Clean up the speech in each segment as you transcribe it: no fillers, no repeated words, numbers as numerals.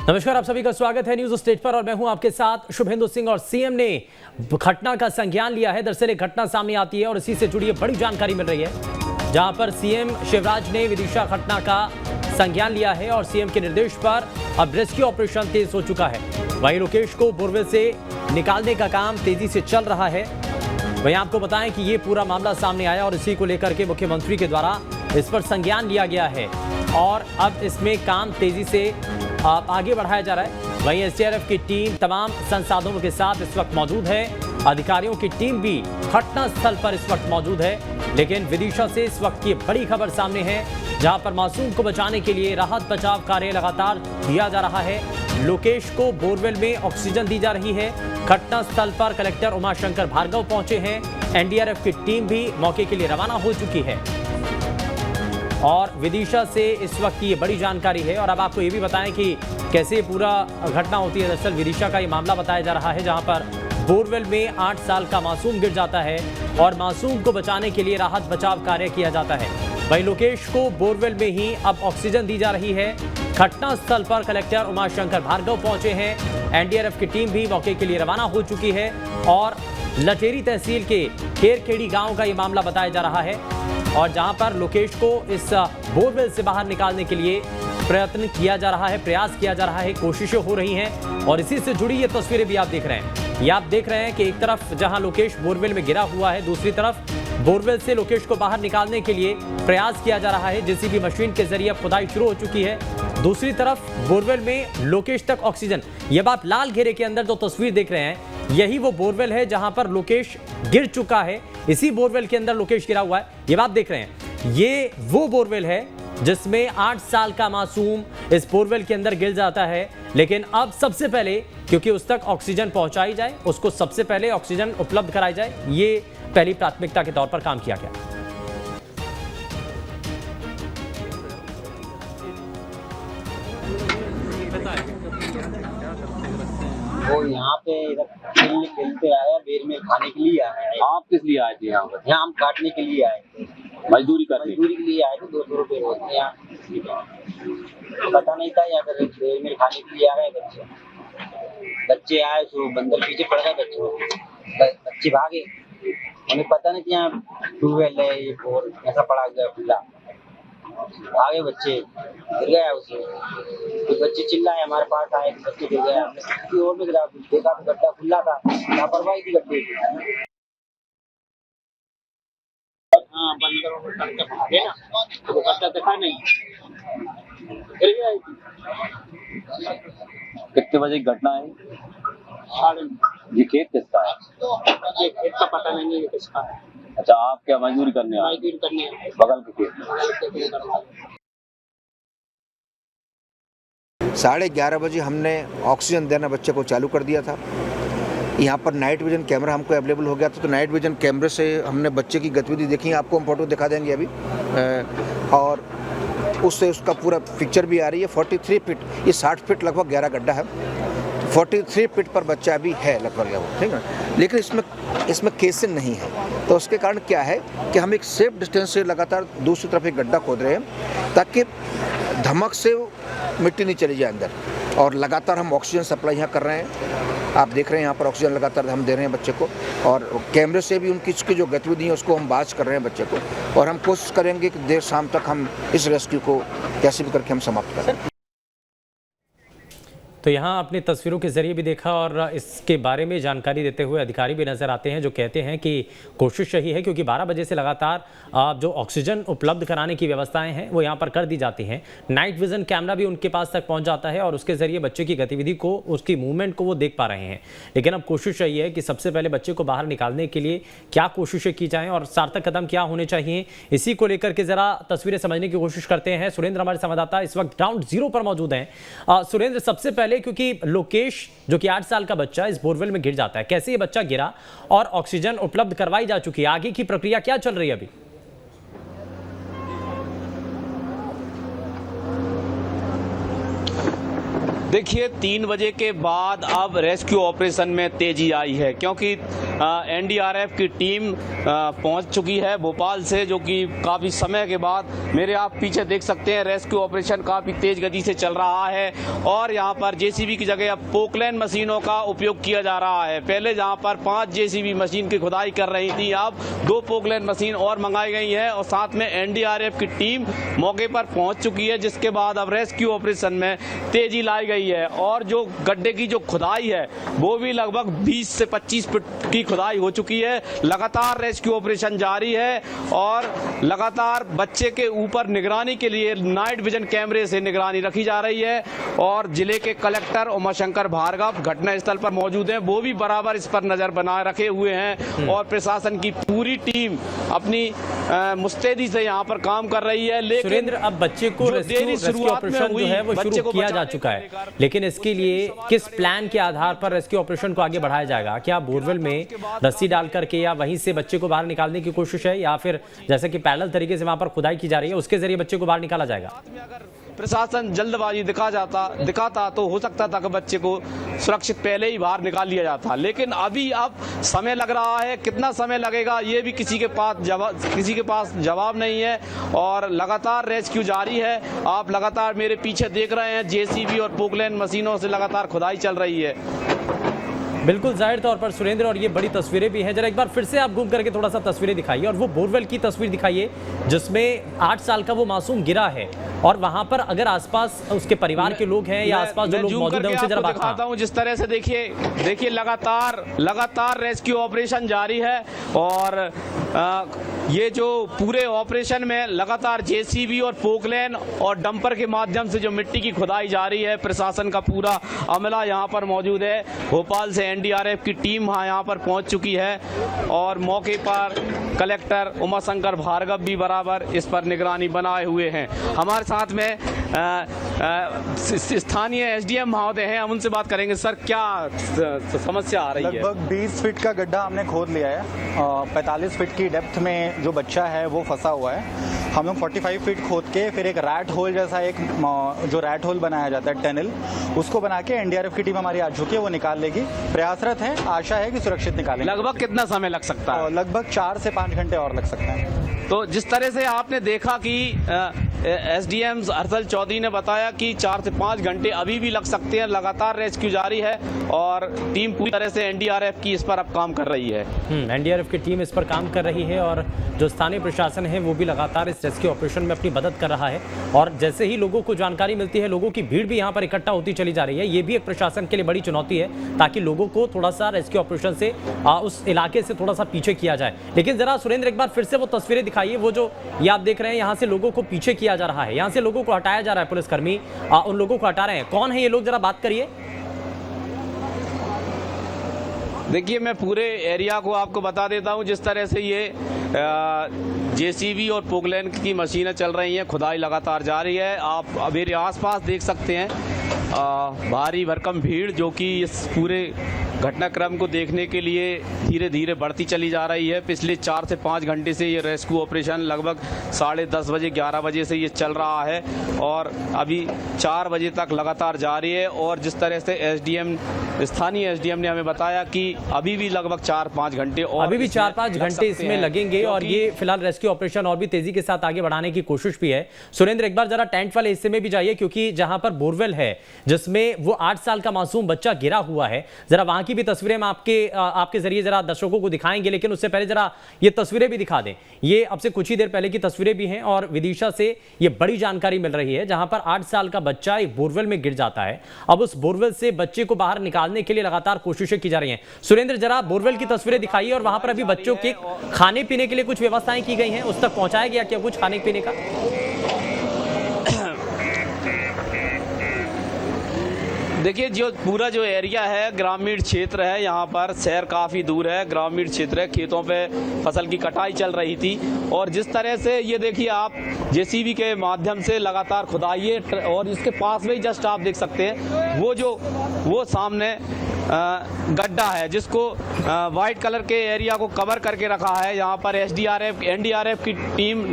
नमस्कार, आप सभी का स्वागत है न्यूज स्टेज पर और मैं हूं आपके साथ शुभेंदु सिंह। और सीएम ने घटना का संज्ञान लिया है। दरअसल एक घटना सामने आती है और इसी से जुड़ी बड़ी जानकारी मिल रही है, जहां पर सीएम शिवराज ने विदिशा घटना का संज्ञान लिया है और सीएम के निर्देश पर अब रेस्क्यू ऑपरेशन तेज हो चुका है। वहीं लोकेश को बोरवेल से निकालने का काम तेजी से चल रहा है। वहीं आपको बताएं कि ये पूरा मामला सामने आया और इसी को लेकर के मुख्यमंत्री के द्वारा इस पर संज्ञान लिया गया है और अब इसमें काम तेजी से आगे बढ़ाया जा रहा है। वहीं एसडीआरएफ की टीम तमाम संसाधनों के साथ इस वक्त मौजूद है। अधिकारियों की टीम भी घटना स्थल पर इस वक्त मौजूद है। लेकिन विदिशा से इस वक्त की बड़ी खबर सामने है, जहां पर मासूम को बचाने के लिए राहत बचाव कार्य लगातार किया जा रहा है। लोकेश को बोरवेल में ऑक्सीजन दी जा रही है। घटना स्थल पर कलेक्टर उमाशंकर भार्गव पहुंचे हैं। एनडीआरएफ की टीम भी मौके के लिए रवाना हो चुकी है और विदिशा से इस वक्त की ये बड़ी जानकारी है। और अब आपको ये भी बताएं कि कैसे पूरा घटना होती है। दरअसल विदिशा का ये मामला बताया जा रहा है, जहां पर बोरवेल में 8 साल का मासूम गिर जाता है और मासूम को बचाने के लिए राहत बचाव कार्य किया जाता है। वहीं लोकेश को बोरवेल में ही अब ऑक्सीजन दी जा रही है। घटना स्थल पर कलेक्टर उमाशंकर भार्गव पहुंचे हैं। एनडीआरएफ की टीम भी मौके के लिए रवाना हो चुकी है और लटेरी तहसील के खेरखेड़ी गांव का ये मामला बताया जा रहा है और जहां पर लोकेश को इस बोरवेल से बाहर निकालने के लिए प्रयत्न किया जा रहा है, प्रयास किया जा रहा है, कोशिशें हो रही हैं। और इसी से जुड़ी ये तस्वीरें भी आप देख रहे हैं। ये आप देख रहे हैं कि एक तरफ जहां लोकेश बोरवेल में गिरा हुआ है, दूसरी तरफ बोरवेल से लोकेश को बाहर निकालने के लिए प्रयास किया जा रहा है। जेसीबी मशीन के जरिए खुदाई शुरू हो चुकी है। दूसरी तरफ बोरवेल में लोकेश तक ऑक्सीजन। ये आप लाल घेरे के अंदर जो तस्वीर देख रहे हैं, यही वो बोरवेल है जहां पर लोकेश गिर चुका है। इसी बोरवेल के अंदर लोकेश गिरा हुआ है। ये आप देख रहे हैं, ये वो बोरवेल है जिसमें 8 साल का मासूम इस बोरवेल के अंदर गिर जाता है। लेकिन अब सबसे पहले, क्योंकि उस तक ऑक्सीजन पहुंचाई जाए, उसको सबसे पहले ऑक्सीजन उपलब्ध कराई जाए, ये पहली प्राथमिकता के तौर पर काम किया गया। वो यहाँ पे खेलते आए, बेर में खाने के लिए आए। आप किस लिए आए थे यहाँ पर? यहाँ हम काटने के लिए आए थे, मजदूरी करने मजदूरी के लिए आए थे। 200 रुपये होते हैं यहाँ। पता नहीं था यहाँ पर बेर में खाने के लिए आ गए बच्चे आए तो बंदर पीछे पड़ गए। बच्चे भागे, उन्हें पता नहीं कि यहाँ ट्यूबवेल है, ये बोर ऐसा पड़ा गया खुला। भागे बच्चे, गिर गया उसमें। तो बच्चे चिल्लाए, हमारे पास आए, बच्चे गिर गया। किसी और में गिरा, देखा तो गड्ढा खुला था, लापरवाही थी गड्ढे की। हाँ, बंदरों को करके भागे ना, तो वो गड्ढा देखा नहीं, गिर गया। कितने बजे की घटना है? 9:30। ये खेत किसका है? ये खेत का पता नहीं है किसका है। अच्छा, आप क्या मजदूरी करने आए? मजदूरी करने आए। बगल के खेत में। 11:30 बजे हमने ऑक्सीजन देना बच्चे को चालू कर दिया था। यहाँ पर नाइट विजन कैमरा हमको अवेलेबल हो गया था, तो नाइट विजन कैमरे से हमने बच्चे की गतिविधि देखी। आपको हम फोटो दिखा देंगे अभी, और उससे उसका पूरा पिक्चर भी आ रही है। 43 फीट, ये 60 फीट लगभग गहरा गड्ढा है। 43 फीट पर बच्चा अभी है लगभग, वो ठीक है। लेकिन इसमें केसिंग नहीं है, तो उसके कारण क्या है कि हम एक सेफ डिस्टेंस से लगातार दूसरी तरफ एक गड्ढा खोद रहे हैं, ताकि धमक से मिट्टी नहीं चली जाए अंदर। और लगातार हम ऑक्सीजन सप्लाई यहाँ कर रहे हैं। आप देख रहे हैं यहाँ पर ऑक्सीजन लगातार हम दे रहे हैं बच्चे को, और कैमरे से भी उनकी जो गतिविधि है उसको हम बाज कर रहे हैं बच्चे को। और हम कोशिश करेंगे कि देर शाम तक हम इस रेस्क्यू को कैसे भी करके हम समाप्त करें। तो यहाँ आपने तस्वीरों के जरिए भी देखा और इसके बारे में जानकारी देते हुए अधिकारी भी नजर आते हैं, जो कहते हैं कि कोशिश यही है, क्योंकि 12 बजे से लगातार जो ऑक्सीजन उपलब्ध कराने की व्यवस्थाएं हैं वो यहाँ पर कर दी जाती हैं। नाइट विजन कैमरा भी उनके पास तक पहुँच जाता है और उसके जरिए बच्चे की गतिविधि को, उसकी मूवमेंट को वो देख पा रहे हैं। लेकिन अब कोशिश यही है कि सबसे पहले बच्चे को बाहर निकालने के लिए क्या कोशिशें की जाएँ और सार्थक कदम क्या होने चाहिए, इसी को लेकर के जरा तस्वीरें समझने की कोशिश करते हैं। सुरेंद्र हमारे संवाददाता इस वक्त ग्राउंड जीरो पर मौजूद हैं। सुरेंद्र, सबसे पहले क्योंकि लोकेश जो कि 8 साल का बच्चा इस बोरवेल में गिर जाता है, कैसे ये बच्चा गिरा और ऑक्सीजन उपलब्ध करवाई जा चुकी है, आगे की प्रक्रिया क्या चल रही है अभी? देखिए, 3 बजे के बाद अब रेस्क्यू ऑपरेशन में तेजी आई है, क्योंकि एनडीआरएफ की टीम पहुंच चुकी है भोपाल से, जो कि काफ़ी समय के बाद। मेरे आप पीछे देख सकते हैं रेस्क्यू ऑपरेशन काफ़ी तेज़ गति से चल रहा है और यहाँ पर जेसीबी की जगह अब पोकलैन मशीनों का उपयोग किया जा रहा है। पहले जहाँ पर 5 जेसीबी मशीन की खुदाई कर रही थी, अब 2 पोकलैन मशीन और मंगाई गई है और साथ में एनडीआरएफ की टीम मौके पर पहुंच चुकी है, जिसके बाद अब रेस्क्यू ऑपरेशन में तेजी लाई गई है। और जो गड्ढे की जो खुदाई है वो भी लगभग 20 से 25 फीट की खुदाई हो चुकी है। लगातार रेस्क्यू ऑपरेशन जारी है और लगातार बच्चे के ऊपर निगरानी के लिए नाइट विजन कैमरे से निगरानी रखी जा रही है और जिले के कलेक्टर उमाशंकर भार्गव घटनास्थल पर मौजूद हैं। वो भी बराबर इस पर नजर बनाए रखे हुए हैं और प्रशासन की पूरी टीम अपनी मुस्तैदी से यहाँ पर काम कर रही है। लेकिन सुरेंद्र, अब बच्चे को रेस्क्यू ऑपरेशन जो है वो शुरू किया जा चुका है, लेकिन इसके लिए किस प्लान के आधार पर रेस्क्यू ऑपरेशन को आगे बढ़ाया जाएगा? क्या बोरवेल में रस्सी डाल करके या वहीं से बच्चे को बाहर निकालने की कोशिश है, या फिर जैसे कि पैरेलल तरीके से वहां पर खुदाई की जा रही है उसके जरिए बच्चे को बाहर निकाला जाएगा? प्रशासन जल्दबाजी दिखाता तो हो सकता था कि बच्चे को सुरक्षित पहले ही बाहर निकाल लिया जाता, लेकिन अभी अब समय लग रहा है। कितना समय लगेगा ये भी किसी के पास जवाब नहीं है और लगातार रेस्क्यू जारी है। आप लगातार मेरे पीछे देख रहे हैं जेसीबी और पोकलैन मशीनों से लगातार खुदाई चल रही है। बिल्कुल जाहिर तौर पर सुरेंद्र, और ये बड़ी तस्वीरें भी हैं। जरा एक बार फिर से आप घूम करके थोड़ा सा तस्वीरें दिखाइए और वो बोरवेल की तस्वीर दिखाइए जिसमें 8 साल का वो मासूम गिरा है और वहां पर अगर आसपास उसके परिवार के लोग हैं या आसपास जो लोग मौजूद हैं उनसे जरा बात दिखाता हूं। जिस तरह से देखिए लगातार रेस्क्यू ऑपरेशन जारी है और ये जो पूरे ऑपरेशन में लगातार जेसीबी और पोकलैन और डंपर के माध्यम से जो मिट्टी की खुदाई जारी है। प्रशासन का पूरा अमला यहाँ पर मौजूद है। भोपाल से एनडीआरएफ की टीम यहाँ पर पहुँच चुकी है और मौके पर कलेक्टर उमाशंकर भार्गव भी बराबर इस पर निगरानी बनाए हुए हैं। हमारे साथ में स्थानीय एसडीएम महोदय हैं, हम उनसे बात करेंगे। सर, क्या समस्या आ रही है? लगभग 20 फीट का गड्ढा हमने खोद लिया है। 45 फीट की डेप्थ में जो बच्चा है वो फंसा हुआ है। हम लोग 45 फीट खोद के फिर एक रैट होल जैसा एक जो रैट होल बनाया जाता है टनल, उसको बना के एनडीआरएफ की टीम हमारी आ चुकी है, वो निकाल लेगी। प्रयासरत है, आशा है कि सुरक्षित निकालेंगे। लगभग कितना समय लग सकता है? लगभग 4 से 5 घंटे और लग सकते हैं। तो जिस तरह से आपने देखा कि एसडीएम हर्षल चौधरी ने बताया कि 4 से 5 घंटे अभी भी लग सकते हैं। लगातार रेस्क्यू जारी है और टीम पूरी तरह से एनडीआरएफ की इस पर अब काम कर रही है। एनडीआरएफ की टीम इस पर काम कर रही है और जो स्थानीय प्रशासन है वो भी लगातार इस रेस्क्यू ऑपरेशन में अपनी मदद कर रहा है। और जैसे ही लोगों को जानकारी मिलती है, लोगों की भीड़ भी यहाँ पर इकट्ठा होती चली जा रही है। ये भी एक प्रशासन के लिए बड़ी चुनौती है ताकि लोगों को थोड़ा सा रेस्क्यू ऑपरेशन से उस इलाके से थोड़ा सा पीछे किया जाए। लेकिन जरा सुरेंद्र एक बार फिर से वो तस्वीरें दिखाइए, वो जो ये आप देख रहे हैं यहाँ से लोगों को पीछे किया जा रहा है, यहाँ से लोगों को हटाया जा रहा है। पुलिसकर्मी उन लोगों को हटा रहे हैं। कौन है ये लोग, जरा बात करिए। देखिए, मैं पूरे एरिया को आपको बता देता हूं। जिस तरह से ये जेसीबी और पोकलैन की मशीनें चल रही हैं, खुदाई लगातार जारी है। आप मेरे आसपास देख सकते हैं भारी भरकम भीड़ जो कि इस पूरे घटनाक्रम को देखने के लिए धीरे धीरे बढ़ती चली जा रही है। पिछले 4 से 5 घंटे से ये रेस्क्यू ऑपरेशन लगभग 10:30 बजे 11 बजे से ये चल रहा है और अभी 4 बजे तक लगातार जारी है। और जिस तरह से स्थानीय एसडीएम ने हमें बताया कि अभी भी लगभग 4-5 घंटे और अभी भी 4-5 घंटे इसमें लगेंगे और ये फिलहाल रेस्क्यू ऑपरेशन और भी तेजी के साथ आगे बढ़ाने की कोशिश भी है। सुरेंद्र, एक बार जरा टेंट वाले हिस्से में भी जाइए, क्योंकि जहां पर बोरवेल है जिसमें वो 8 साल का मासूम बच्चा गिरा हुआ है, जरा वहां की भी तस्वीरें हम आपके जरिए जरा दर्शकों को दिखाएंगे। लेकिन उससे पहले जरा ये तस्वीरें भी दिखा दें। ये अब से कुछ ही देर पहले की तस्वीरें भी हैं और विदिशा से ये बड़ी जानकारी मिल रही है, जहां पर 8 साल का बच्चा एक बोरवेल में गिर जाता है। अब उस बोरवेल से बच्चे को बाहर निकालने के लिए लगातार कोशिशें की जा रही हैं। सुरेंद्र, जरा बोरवेल की तस्वीरें दिखाइए और वहां पर अभी बच्चों के खाने पीने के लिए कुछ व्यवस्थाएं की गई हैं, उस तक पहुंचाया गया क्या कुछ खाने पीने का? देखिए, जो पूरा जो एरिया है ग्रामीण क्षेत्र है, यहाँ पर शहर काफ़ी दूर है, ग्रामीण क्षेत्र है। खेतों पे फसल की कटाई चल रही थी और जिस तरह से ये देखिए आप जेसीबी के माध्यम से लगातार खुदाई है और इसके पास में ही जस्ट आप देख सकते हैं वो सामने गड्ढा है जिसको वाइट कलर के एरिया को कवर करके रखा है। यहाँ पर एनडीआरएफ की टीम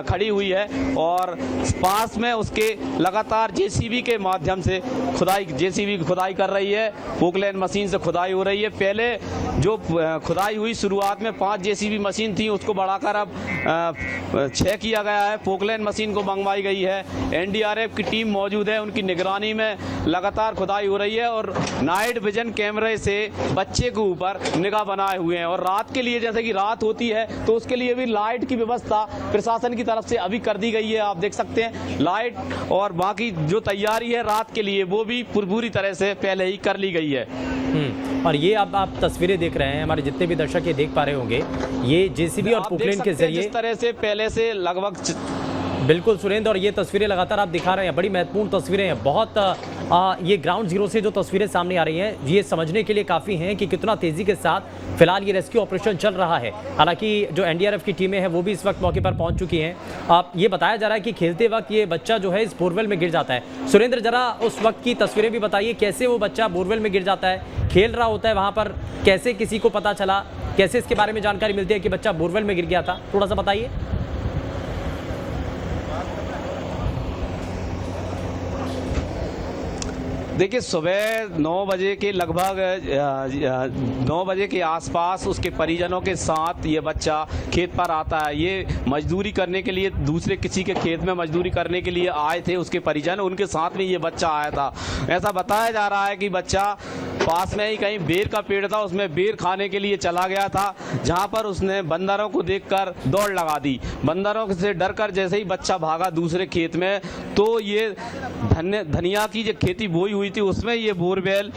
खड़ी हुई है और पास में उसके लगातार जेसीबी के माध्यम से जेसीबी खुदाई कर रही है। पोकलैन मशीन से खुदाई हो रही है। पहले जो खुदाई हुई शुरुआत में 5 जेसीबी मशीन थी, उसको बढ़ाकर अब 6 किया गया है। पोकलैंड मशीन को मंगवाई गई है। एनडीआरएफ की टीम मौजूद है, उनकी निगरानी में लगातार खुदाई हो रही है और नाइट विजन कैमरे से बच्चे के ऊपर निगाह बनाए हुए हैं। और रात के लिए, जैसे कि रात होती है तो उसके लिए भी लाइट की व्यवस्था प्रशासन की तरफ से अभी कर दी गई है। आप देख सकते हैं लाइट और बाकी जो तैयारी है रात के लिए वो भी पूरी तरह से पहले ही कर ली गई है। और ये अब आप तस्वीरें देख रहे हैं, हमारे जितने भी दर्शक ये देख पा रहे होंगे, ये जेसीबी और पोकलैंड के जरिए जिस तरह से पहले से लगभग बिल्कुल सुरेंद्र, और ये तस्वीरें लगातार आप दिखा रहे हैं, बड़ी महत्वपूर्ण तस्वीरें हैं। बहुत ये ग्राउंड जीरो से जो तस्वीरें सामने आ रही हैं ये समझने के लिए काफ़ी हैं कि कितना तेज़ी के साथ फिलहाल ये रेस्क्यू ऑपरेशन चल रहा है। हालांकि जो एनडीआरएफ की टीमें हैं वो भी इस वक्त मौके पर पहुंच चुकी हैं। आप ये बताया जा रहा है कि खेलते वक्त ये बच्चा जो है इस बोरवेल में गिर जाता है। सुरेंद्र, जरा उस वक्त की तस्वीरें भी बताइए, कैसे वो बच्चा बोरवेल में गिर जाता है, खेल रहा होता है वहाँ पर, कैसे किसी को पता चला, कैसे इसके बारे में जानकारी मिलती है कि बच्चा बोरवेल में गिर गया था, थोड़ा सा बताइए। देखिए, सुबह 9 बजे के लगभग 9 बजे के आसपास उसके परिजनों के साथ ये बच्चा खेत पर आता है। ये मजदूरी करने के लिए दूसरे किसी के खेत में मजदूरी करने के लिए आए थे उसके परिजन, उनके साथ में ये बच्चा आया था। ऐसा बताया जा रहा है कि बच्चा पास में ही कहीं बेर का पेड़ था, उसमें बेर खाने के लिए चला गया था, जहाँ पर उसने बंदरों को देखकर दौड़ लगा दी। बंदरों से डरकर जैसे ही बच्चा भागा दूसरे खेत में, तो ये धनिया की जो खेती बोई हुई थी उसमें ये बोरवेल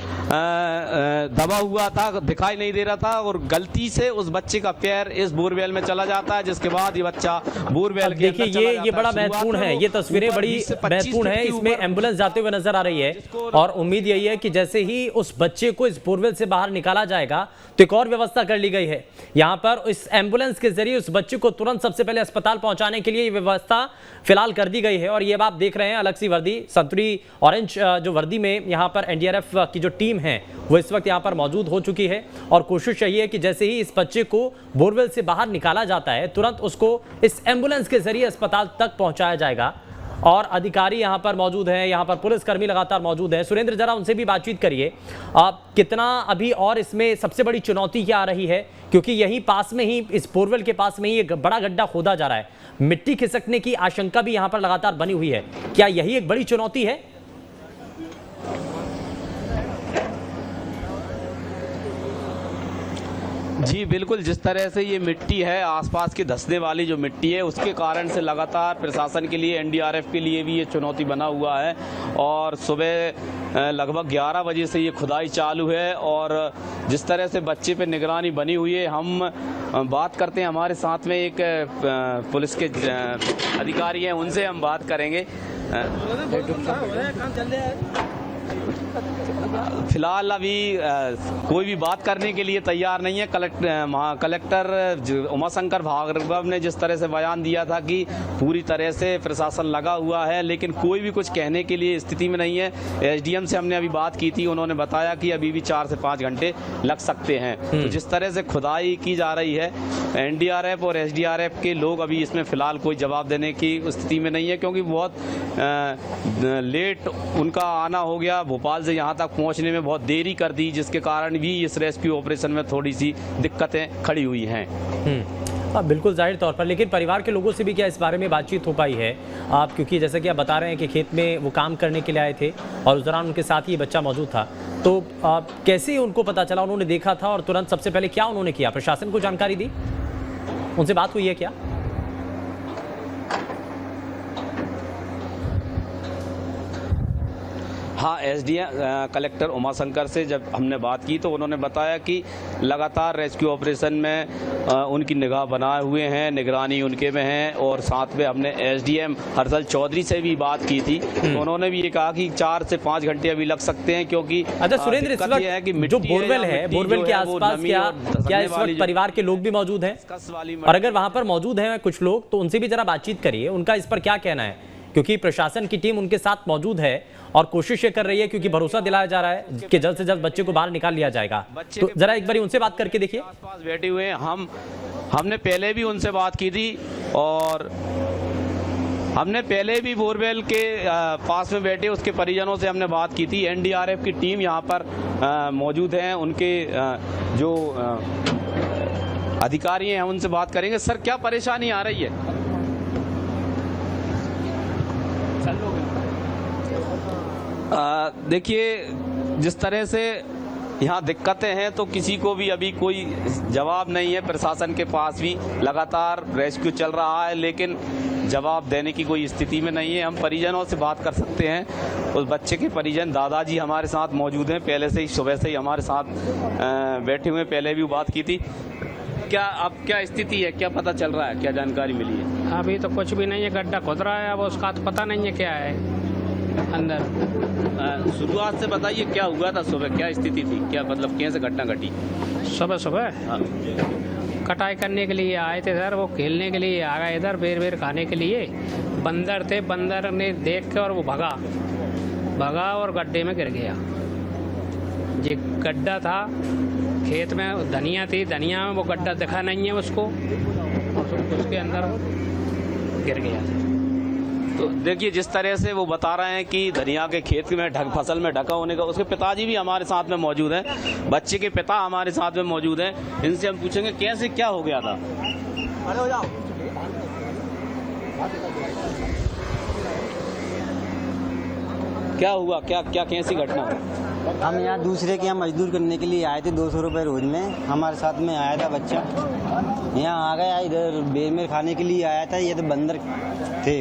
दबा हुआ था, दिखाई नहीं दे रहा था, और गलती से उस बच्चे का पैर इस बोरवेल में चला जाता है, जिसके बाद ये बच्चा बोरवेल के अंदर चला जाता है। ये बड़ा महत्वपूर्ण है, ये तस्वीरें बड़ी महत्वपूर्ण है। इसमें एम्बुलेंस जाते हुए नजर आ रही है और उम्मीद यही है कि जैसे ही उस बच्चे को इस बोरवेल से बाहर निकाला जाएगा तो एक और व्यवस्था कर ली गई है। यहाँ पर इस एम्बुलेंस के जरिए उस बच्चे को तुरंत सबसे पहले अस्पताल पहुंचाने के लिए ये व्यवस्था फिलहाल कर दी गई है। और ये आप देख रहे हैं अलग सी वर्दी, संतरी ऑरेंज जो वर्दी में यहाँ पर एनडीआरएफ की जो टीम है वो इस वक्त यहाँ पर मौजूद हो चुकी है और कोशिश यही है कि जैसे ही इस बच्चे को बोरवेल से बाहर निकाला जाता है तुरंत उसको इस एम्बुलेंस के जरिए अस्पताल तक पहुंचाया जाएगा। और अधिकारी यहाँ पर मौजूद हैं, यहाँ पर पुलिसकर्मी लगातार मौजूद हैं। सुरेंद्र, जरा उनसे भी बातचीत करिए, आप कितना अभी और इसमें सबसे बड़ी चुनौती क्या आ रही है, क्योंकि यहीं पास में ही इस बोरवेल के पास में ही एक बड़ा गड्ढा खोदा जा रहा है, मिट्टी खिसकने की आशंका भी यहाँ पर लगातार बनी हुई है, क्या यही एक बड़ी चुनौती है? जी बिल्कुल, जिस तरह से ये मिट्टी है आसपास की धंसने वाली जो मिट्टी है उसके कारण से लगातार प्रशासन के लिए, एनडीआरएफ के लिए भी ये चुनौती बना हुआ है। और सुबह लगभग 11 बजे से ये खुदाई चालू है और जिस तरह से बच्चे पे निगरानी बनी हुई है, हम बात करते हैं, हमारे साथ में एक पुलिस के अधिकारी हैं, उनसे हम बात करेंगे। फिलहाल अभी कोई भी बात करने के लिए तैयार नहीं है। कलेक्टर उमाशंकर भार्गव ने जिस तरह से बयान दिया था कि पूरी तरह से प्रशासन लगा हुआ है, लेकिन कोई भी कुछ कहने के लिए स्थिति में नहीं है। एसडीएम से हमने अभी बात की थी, उन्होंने बताया कि अभी भी 4 से 5 घंटे लग सकते हैं। तो जिस तरह से खुदाई की जा रही है, एनडीआरएफ और एसडीआरएफ के लोग अभी इसमें फिलहाल कोई जवाब देने की स्थिति में नहीं है, क्योंकि बहुत लेट उनका आना हो गया। भोपाल से यहाँ तक पहुँचने में बहुत देरी कर दी, जिसके कारण भी इस रेस्क्यू ऑपरेशन में थोड़ी सी दिक्कतें खड़ी हुई हैं। बिल्कुल जाहिर तौर पर, लेकिन परिवार के लोगों से भी क्या इस बारे में बातचीत हो पाई है आप, क्योंकि जैसा कि आप बता रहे हैं कि खेत में वो काम करने के लिए आए थे और उस दौरान उनके साथ ही बच्चा मौजूद था, तो कैसे उनको पता चला, उन्होंने देखा था और तुरंत सबसे पहले क्या उन्होंने किया, प्रशासन को जानकारी दी, उनसे बात हुई है क्या? हाँ, एसडीएम कलेक्टर उमाशंकर से जब हमने बात की तो उन्होंने बताया कि लगातार रेस्क्यू ऑपरेशन में उनकी निगाह बनाए हुए हैं, निगरानी उनके में है। और साथ में हमने एसडीएम हर्षल चौधरी से भी बात की थी, तो उन्होंने भी ये कहा कि 4 से 5 घंटे अभी लग सकते हैं, क्योंकि अच्छा सुरेंद्र, इस वक्त है कि जो बोरवेल है, बोरवेल के आसपास क्या इस वक्त परिवार के लोग भी मौजूद हैं? और अगर वहां पर मौजूद हैं कुछ लोग तो उनसे भी जरा बातचीत करिए, उनका इस पर क्या कहना है, क्योंकि प्रशासन की टीम उनके साथ मौजूद है और कोशिश ये कर रही है, क्योंकि भरोसा दिलाया जा रहा है कि जल्द से जल्द बच्चे को बाहर निकाल लिया जाएगा। तो जरा एक बार उनसे बात करके देखिए। आसपास बैठे हुए हैं, हमने पहले भी उनसे बात की थी और हमने पहले भी बोरवेल के पास में बैठे उसके परिजनों से हमने बात की थी। एनडीआरएफ की टीम यहाँ पर मौजूद हैं, उनके जो अधिकारी हैं उनसे बात करेंगे। सर, क्या परेशानी आ रही है? देखिए, जिस तरह से यहाँ दिक्कतें हैं तो किसी को भी अभी कोई जवाब नहीं है। प्रशासन के पास भी लगातार रेस्क्यू चल रहा है, लेकिन जवाब देने की कोई स्थिति में नहीं है। हम परिजनों से बात कर सकते हैं। उस बच्चे के परिजन दादाजी हमारे साथ मौजूद हैं, पहले से ही सुबह से ही हमारे साथ बैठे हुए, पहले भी बात की थी। क्या अब क्या स्थिति है, क्या पता चल रहा है, क्या जानकारी मिली है? अभी तो कुछ भी नहीं है, गड्ढा खुद रहा है, अब उसका तो पता नहीं है क्या है अंदर। शुरुआत से बताइए, क्या हुआ था सुबह, क्या स्थिति थी, क्या मतलब कैसे घटना घटी? सुबह सुबह कटाई करने के लिए आए थे सर, वो खेलने के लिए आ गए इधर, बेर बेर खाने के लिए। बंदर थे, बंदर ने देख के और वो भगा और गड्ढे में गिर गया। ये गड्ढा था, खेत में धनिया थी, धनिया में वो गड्ढा दिखा नहीं है उसको, और उसके अंदर वो गिर गया। तो देखिए, जिस तरह से वो बता रहे हैं कि धनिया के खेत में फसल में ढका होने का, उसके पिताजी भी हमारे साथ में मौजूद हैं, बच्चे के पिता हमारे साथ में मौजूद हैं। इनसे हम पूछेंगे कैसे क्या हो गया था। अरे हो जाओ। क्या हुआ, क्या क्या कैसी घटना हुई? हम यहाँ दूसरे के यहाँ मजदूर करने के लिए आए थे, 200 रुपये रोज में। हमारे साथ में आया था बच्चा, यहाँ आ गया, इधर बेर में खाने के लिए आया था। ये तो बंदर थे,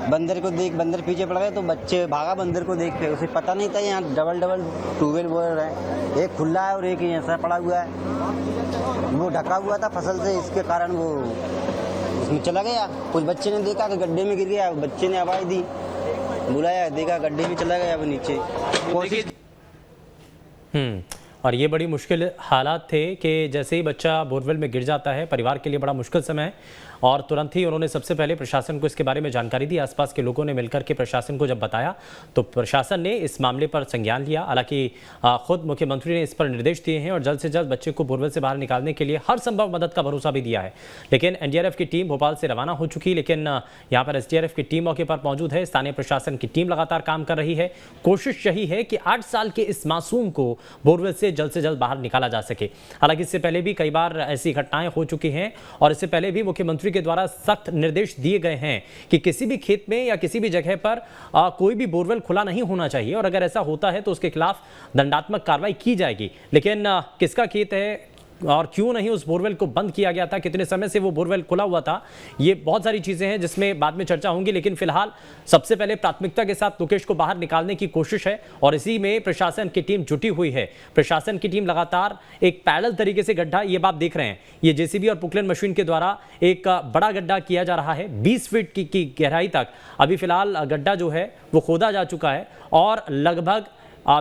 बंदर पीछे पड़ गए तो बच्चे भागा बंदर को देख के। उसे पता नहीं था यहाँ डबल ट्यूबवेल बोर है, एक खुला है और एक ऐसा पड़ा हुआ है। वो ढका हुआ था फसल से, इसके कारण वो उसमें चला गया। कुछ बच्चे ने देखा कि गड्ढे में गिर गया, बच्चे ने आवाज़ दी, बुलाया, देखा गड्ढे में चला गया वो नीचे। कोशिश और ये बड़ी मुश्किल हालात थे कि जैसे ही बच्चा बोरवेल में गिर जाता है, परिवार के लिए बड़ा मुश्किल समय है। और तुरंत ही उन्होंने सबसे पहले प्रशासन को इसके बारे में जानकारी दी। आसपास के लोगों ने मिलकर के प्रशासन को जब बताया तो प्रशासन ने इस मामले पर संज्ञान लिया। हालांकि खुद मुख्यमंत्री ने इस पर निर्देश दिए हैं और जल्द से जल्द बच्चे को बोरवेल से बाहर निकालने के लिए हर संभव मदद का भरोसा भी दिया है। लेकिन एनडीआरएफ की टीम भोपाल से रवाना हो चुकी, लेकिन यहाँ पर एसडीआरएफ की टीम मौके पर मौजूद है। स्थानीय प्रशासन की टीम लगातार काम कर रही है। कोशिश यही है कि 8 साल के इस मासूम को बोरवेल से जल्द बाहर निकाला जा सके। हालांकि इससे पहले भी कई बार ऐसी घटनाएं हो चुकी हैं और इससे पहले भी मुख्यमंत्री के द्वारा सख्त निर्देश दिए गए हैं कि किसी भी खेत में या किसी भी जगह पर कोई भी बोरवेल खुला नहीं होना चाहिए और अगर ऐसा होता है तो उसके खिलाफ दंडात्मक कार्रवाई की जाएगी। लेकिन किसका खेत है और क्यों नहीं उस बोरवेल को बंद किया गया था, कितने समय से वो बोरवेल खुला हुआ था, ये बहुत सारी चीजें हैं जिसमें बाद में चर्चा होंगी। लेकिन फिलहाल सबसे पहले प्राथमिकता के साथ लोकेश को बाहर निकालने की कोशिश है और इसी में प्रशासन की टीम जुटी हुई है। प्रशासन की टीम लगातार एक पैरेलल तरीके से गड्ढा, ये बात देख रहे हैं, ये जेसीबी और पुकलेन मशीन के द्वारा एक बड़ा गड्ढा किया जा रहा है 20 फीट की गहराई तक। अभी फिलहाल गड्ढा जो है वो खोदा जा चुका है और लगभग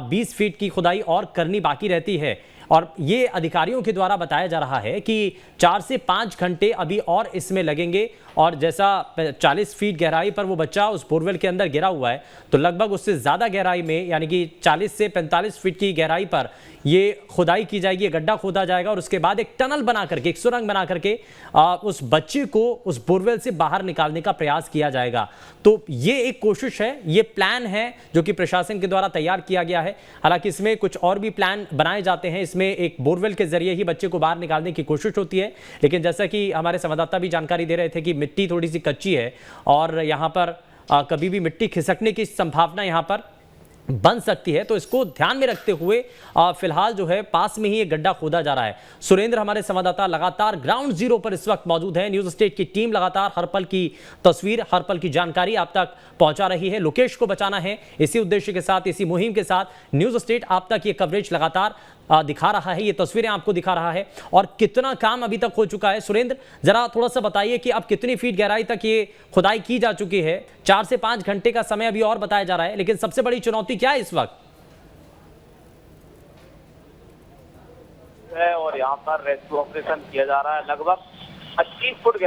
20 फीट की खुदाई और करनी बाकी रहती है। और ये अधिकारियों के द्वारा बताया जा रहा है कि 4 से 5 घंटे अभी और इसमें लगेंगे और जैसा 40 फीट गहराई पर वो बच्चा उस बोरवेल के अंदर गिरा हुआ है तो लगभग उससे ज़्यादा गहराई में यानी कि 40 से 45 फीट की गहराई पर ये खुदाई की जाएगी, गड्ढा खोदा जाएगा और उसके बाद एक टनल बना करके, एक सुरंग बना करके उस बच्चे को उस बोरवेल से बाहर निकालने का प्रयास किया जाएगा। तो ये एक कोशिश है, ये प्लान है जो कि प्रशासन के द्वारा तैयार किया गया है। हालांकि इसमें कुछ और भी प्लान बनाए जाते हैं, इसमें एक बोरवेल के जरिए ही बच्चे को बाहर निकालने की कोशिश होती है। लेकिन जैसा कि हमारे संवाददाता भी जानकारी दे रहे थे कि मिट्टी थोड़ी सी कच्ची है और यहाँ पर कभी भी मिट्टी खिसकने की संभावना यहाँ पर बन सकती है, तो इसको ध्यान में रखते हुए फिलहाल जो है पास में ही एक गड्ढा खोदा जा रहा है। सुरेंद्र हमारे संवाददाता लगातार ग्राउंड जीरो पर इस वक्त मौजूद है। न्यूज स्टेट की टीम लगातार हर पल की तस्वीर, हर पल की जानकारी आप तक पहुंचा रही है। लोकेश को बचाना है, इसी उद्देश्य के साथ, इसी मुहिम के साथ न्यूज स्टेट आप तक ये कवरेज लगातार दिखा रहा है, ये तस्वीरें आपको दिखा रहा है। और कितना काम अभी तक हो चुका है सुरेंद्र, जरा थोड़ा सा बताइए कि अब कितनी फीट गहराई तक ये खुदाई की जा चुकी है। 4 से 5 घंटे का समय अभी और बताया जा रहा है, लेकिन सबसे बड़ी चुनौती क्या है इस वक्त? और यहाँ पर रेस्क्यू ऑपरेशन किया जा रहा है। लगभग 25 फुट